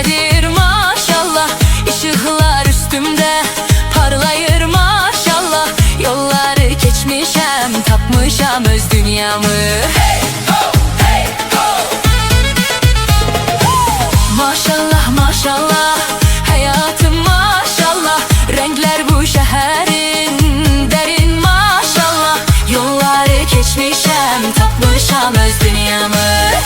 gecedir maşallah, ışıklar üstümde parlayır maşallah. Yolları geçmişem, tapmışam öz dünyamı. Hey ho, hey ho. Maşallah maşallah, hayatım maşallah. Renkler bu şehrin derin maşallah. Yolları geçmişem, tapmışam öz dünyamı.